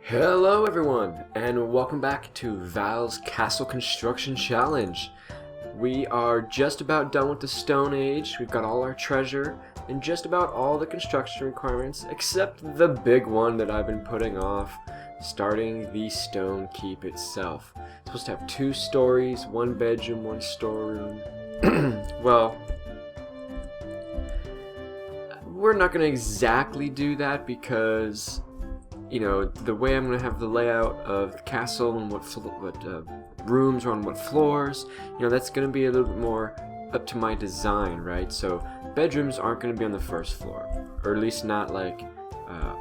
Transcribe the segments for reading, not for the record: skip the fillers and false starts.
Hello everyone, and welcome back to Val's Castle Construction Challenge. We are just about done with the Stone Age. We've got all our treasure and just about all the construction requirements, except the big one that I've been putting off, starting the Stone Keep itself. It's supposed to have 2 stories, 1 bedroom, 1 storeroom. Well, we're not going to exactly do that because, you know, the way I'm going to have the layout of the castle and what rooms are on what floors, you know, that's going to be a little bit more up to my design, right? So bedrooms aren't going to be on the first floor, or at least not like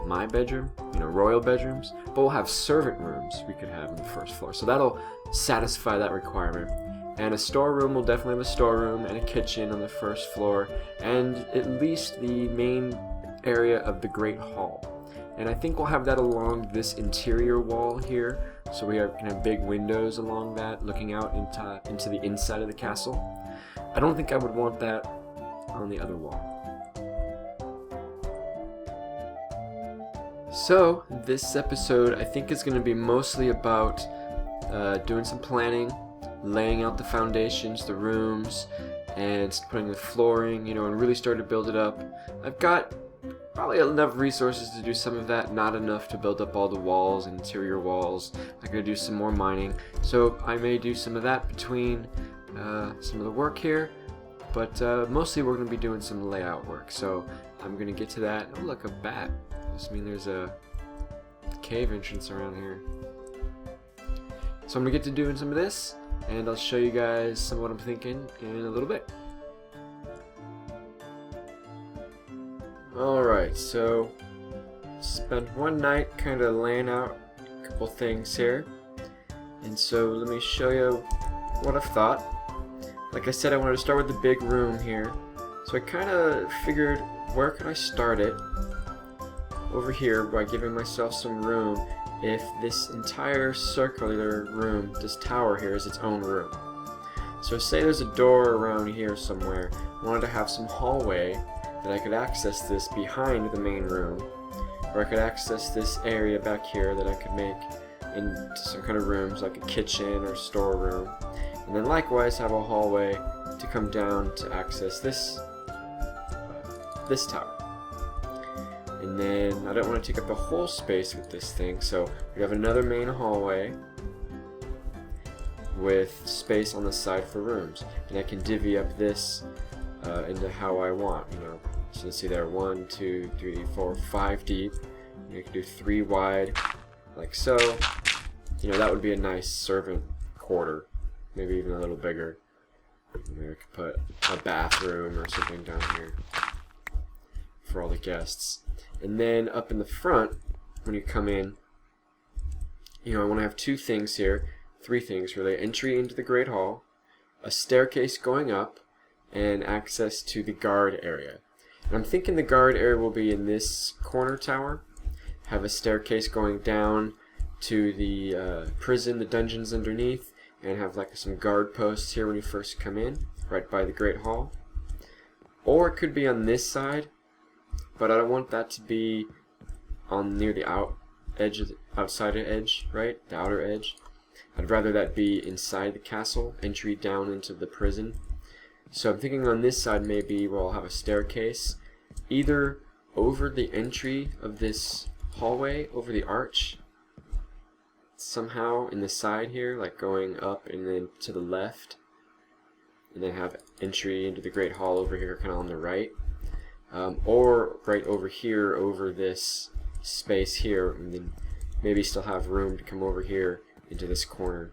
my bedroom, you know, royal bedrooms, but we'll have servant rooms we could have on the first floor. So that'll satisfy that requirement. And a storeroom will definitely have a storeroom and a kitchen on the first floor, and at least the main area of the Great Hall. And I think we'll have that along this interior wall here, so we have kind of big windows along that looking out into the inside of the castle. I don't think I would want that on the other wall. So this episode I think is going to be mostly about doing some planning, laying out the foundations, the rooms, and putting the flooring, you know, and really start to build it up. I've got probably enough resources to do some of that, not enough to build up all the walls and interior walls. I'm going to do some more mining, so I may do some of that between some of the work here, but mostly we're going to be doing some layout work, so I'm going to get to that. Oh look, a bat. This means there's a cave entrance around here. So I'm going to get to doing some of this, and I'll show you guys some of what I'm thinking in a little bit. Alright, so spent one night kind of laying out a couple things here, and so let me show you what I've thought. Like I said, I wanted to start with the big room here, so I kind of figured, where could I start it? Over here, by giving myself some room, if this entire circular room, this tower here, is its own room. So say there's a door around here somewhere, I wanted to have some hallway that I could access this behind the main room, or I could access this area back here that I could make into some kind of rooms like a kitchen or storeroom, and then likewise have a hallway to come down to access this tower. And then I don't want to take up the whole space with this thing, so we have another main hallway with space on the side for rooms, and I can divvy up this into how I want, you know. So let's see there, 1, 2, 3, 4, 5 deep. You can do 3 wide, like so. You know, that would be a nice servant quarter, maybe even a little bigger. Maybe I could put a bathroom or something down here for all the guests. And then up in the front, when you come in, you know, I want to have 2 things here, 3 things really: entry into the Great Hall, a staircase going up, and access to the guard area. And I'm thinking the guard area will be in this corner tower, have a staircase going down to the prison, the dungeons underneath, and have like some guard posts here when you first come in, right by the Great Hall. Or it could be on this side, but I don't want that to be on near the outside edge, right? The outer edge. I'd rather that be inside the castle, entry down into the prison. So I'm thinking on this side maybe we'll have a staircase, either over the entry of this hallway, over the arch, somehow in the side here, like going up and then to the left, and then have entry into the Great Hall over here kind of on the right, or right over here over this space here, and then maybe still have room to come over here into this corner.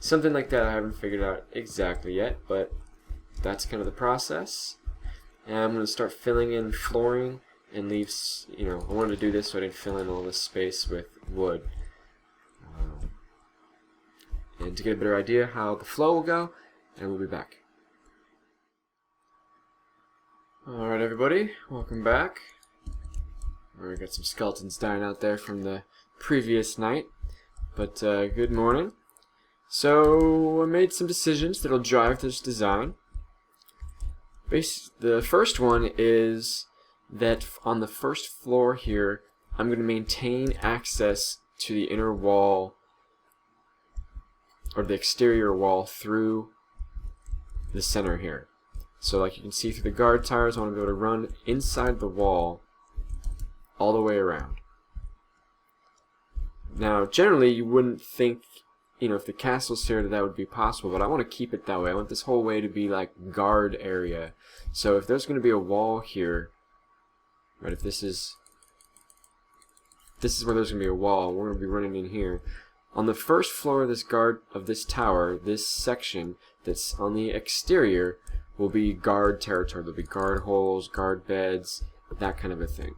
Something like that I haven't figured out exactly yet, but that's kind of the process. And I'm going to start filling in flooring and leave, you know, I wanted to do this so I didn't fill in all this space with wood. And to get a better idea how the flow will go, and we'll be back. Alright everybody, welcome back. We got some skeletons dying out there from the previous night, but good morning. So I made some decisions that'll drive this design. The first one is that on the first floor here, I'm going to maintain access to the inner wall, or the exterior wall, through the center here. So like you can see through the guard towers, I want to be able to run inside the wall all the way around. Now generally you wouldn't think, you know, if the castle's here that would be possible, but I want to keep it that way. I want this whole way to be like guard area. So if there's going to be a wall here, right, if this is where there's going to be a wall, we're going to be running in here. On the first floor of this tower, this section that's on the exterior will be guard territory. There'll be guard holes, guard beds, that kind of a thing.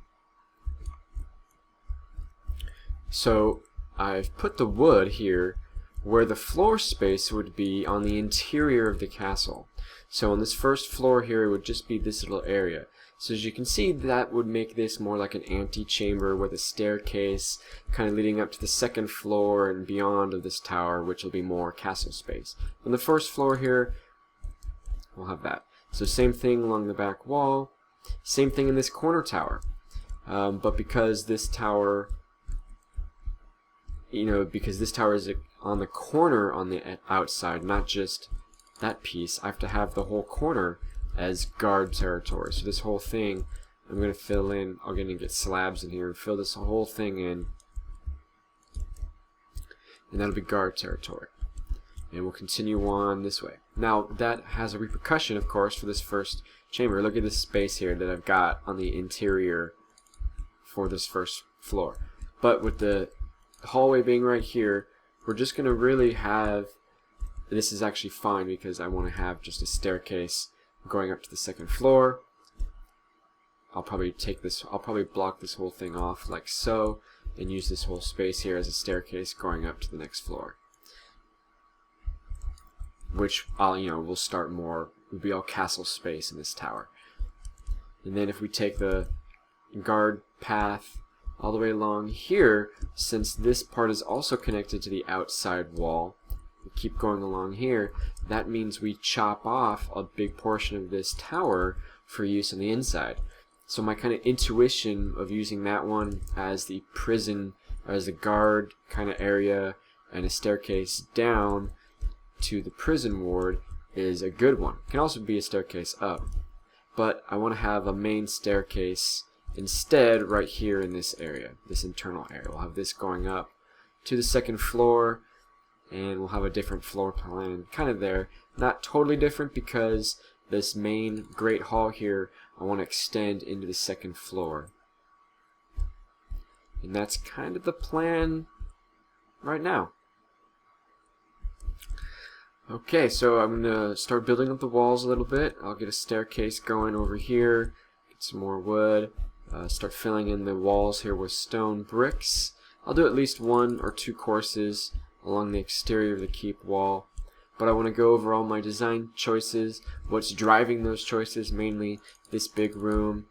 So I've put the wood here where the floor space would be on the interior of the castle. So on this first floor here, it would just be this little area. So as you can see, that would make this more like an antechamber with a staircase kind of leading up to the second floor and beyond of this tower, which will be more castle space. On the first floor here, we'll have that. So same thing along the back wall, same thing in this corner tower. But because this tower, you know, because this tower is on the corner on the outside, not just that piece, I have to have the whole corner as guard territory. So this whole thing, I'm going to fill in, I'm going to get slabs in here and fill this whole thing in, and that'll be guard territory. And we'll continue on this way. Now that has a repercussion, of course, for this first chamber. Look at this space here that I've got on the interior for this first floor. But with the hallway being right here, we're just going to really have, this is actually fine because I want to have just a staircase going up to the second floor. I'll probably block this whole thing off like so and use this whole space here as a staircase going up to the next floor, which will start more, will be all castle space in this tower. And then if we take the guard path all the way along here, since this part is also connected to the outside wall, we keep going along here, that means we chop off a big portion of this tower for use on the inside. So my kind of intuition of using that one as the prison, as the guard kind of area and a staircase down to the prison ward is a good one. It can also be a staircase up, but I want to have a main staircase instead right here in this area, this internal area. We'll have this going up to the second floor, and we'll have a different floor plan kind of there. Not totally different because this main great hall here I want to extend into the second floor. And that's kind of the plan right now. Okay, so I'm going to start building up the walls a little bit. I'll get a staircase going over here, get some more wood, start filling in the walls here with stone bricks. I'll do at least 1 or 2 courses along the exterior of the keep wall, but I want to go over all my design choices, what's driving those choices, mainly this big room,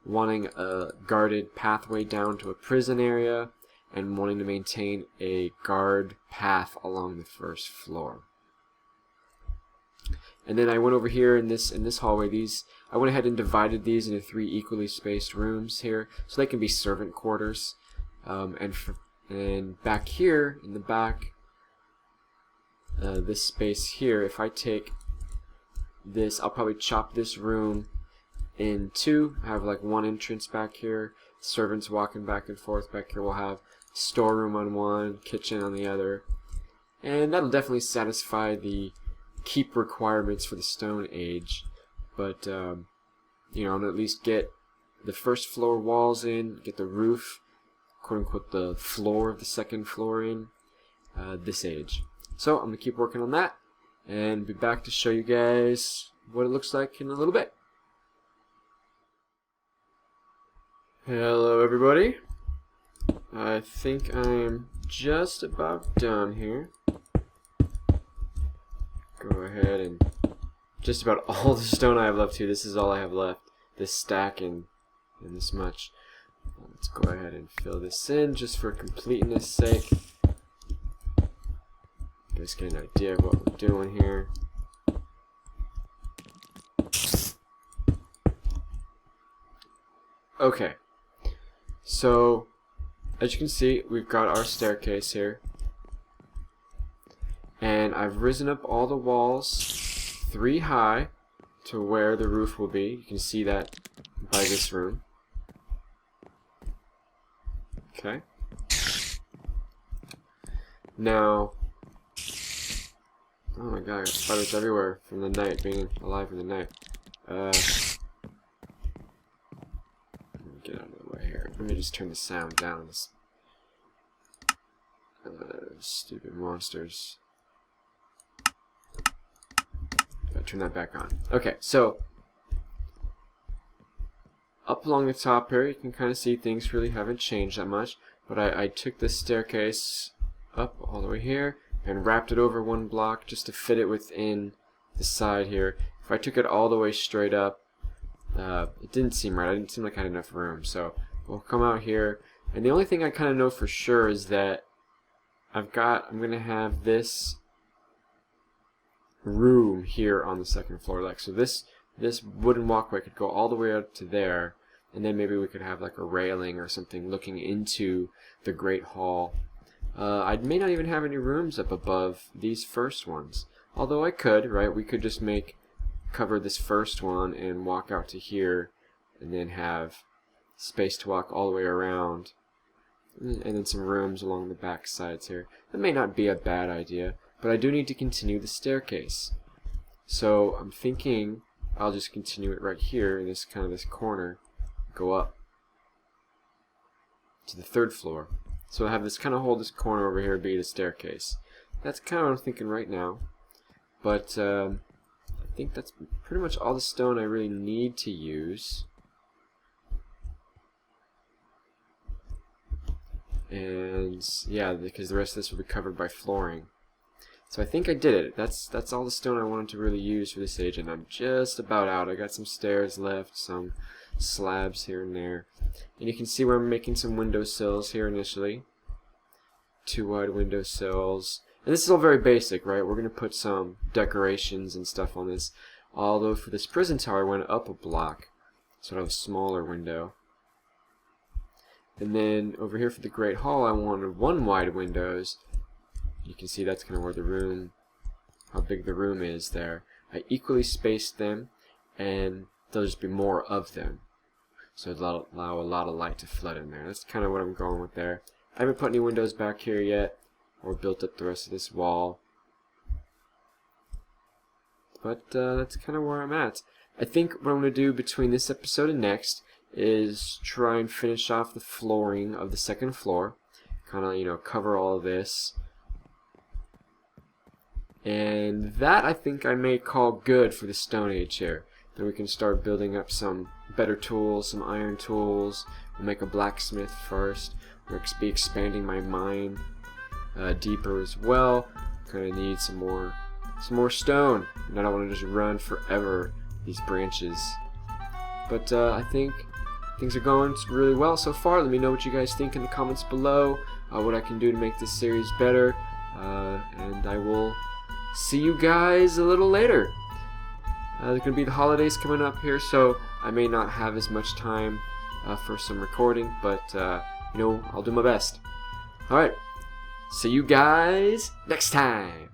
wanting a guarded pathway down to a prison area, and wanting to maintain a guard path along the first floor. And then I went over here in this hallway, I went ahead and divided these into 3 equally spaced rooms here, so they can be servant quarters. And back here in the back, this space here, if I take this, I'll probably chop this room in 2. I have like 1 entrance back here, servants walking back and forth back here. We'll have storeroom on one, kitchen on the other, and that'll definitely satisfy the keep requirements for the Stone Age. But I'm gonna at least get the first floor walls in, get the roof, quote unquote, the floor of the second floor in this age. So I'm gonna keep working on that and be back to show you guys what it looks like in a little bit. Hello everybody. I think I'm just about done here. Go ahead and just about all the stone I have left here. This is all I have left. This stack and this much. Let's go ahead and fill this in just for completeness sake. Just get an idea of what we're doing here. Okay, so as you can see, we've got our staircase here. And I've risen up all the walls 3 high to where the roof will be. You can see that by this room. Okay. Now, oh my god, I got spiders everywhere from the night, being alive in the night. Let me get out of the way here. Let me just turn the sound down on this. Stupid monsters. Gotta turn that back on. Okay, so up along the top here, you can kind of see things really haven't changed that much. But I took this staircase up all the way here and wrapped it over 1 block just to fit it within the side here. If I took it all the way straight up, it didn't seem right. I didn't seem like I had enough room. So we'll come out here, and the only thing I kind of know for sure is that I'm gonna have this room here on the 2nd floor. Like, so this wooden walkway could go all the way up to there, and then maybe we could have like a railing or something looking into the Great Hall. I may not even have any rooms up above these first ones, although I could, right? We could just cover this first one and walk out to here, and then have space to walk all the way around, and then some rooms along the back sides here. That may not be a bad idea, but I do need to continue the staircase. So I'm thinking I'll just continue it right here in this corner, go up to the 3rd floor. So I have this hold this corner over here be the staircase. That's kind of what I'm thinking right now. But I think that's pretty much all the stone I really need to use. And yeah, because the rest of this will be covered by flooring. So I think I did it. That's all the stone I wanted to really use for this age, and I'm just about out. I got some stairs left, some slabs here and there. And you can see where I'm making some windowsills here initially. 2 wide windowsills. And this is all very basic, right? We're going to put some decorations and stuff on this. Although for this prison tower I went up a block, so I have a smaller window. And then over here for the Great Hall I wanted 1 wide windows. You can see that's kind of where the room, how big the room is there. I equally spaced them, and there'll just be more of them. So it'll allow a lot of light to flood in there. That's kind of what I'm going with there. I haven't put any windows back here yet, or built up the rest of this wall. But that's kind of where I'm at. I think what I'm going to do between this episode and next is try and finish off the flooring of the 2nd floor. Kind of, you know, cover all of this. And that I think I may call good for the Stone Age here. Then we can start building up some better tools, some iron tools. We'll make a blacksmith first. We'll be expanding my mine deeper as well. Kind of need some more stone. And I don't want to just run forever these branches. But I think things are going really well so far. Let me know what you guys think in the comments below. What I can do to make this series better. And I will see you guys a little later. There's going to be the holidays coming up here, so I may not have as much time for some recording, but you know, I'll do my best. Alright, see you guys next time.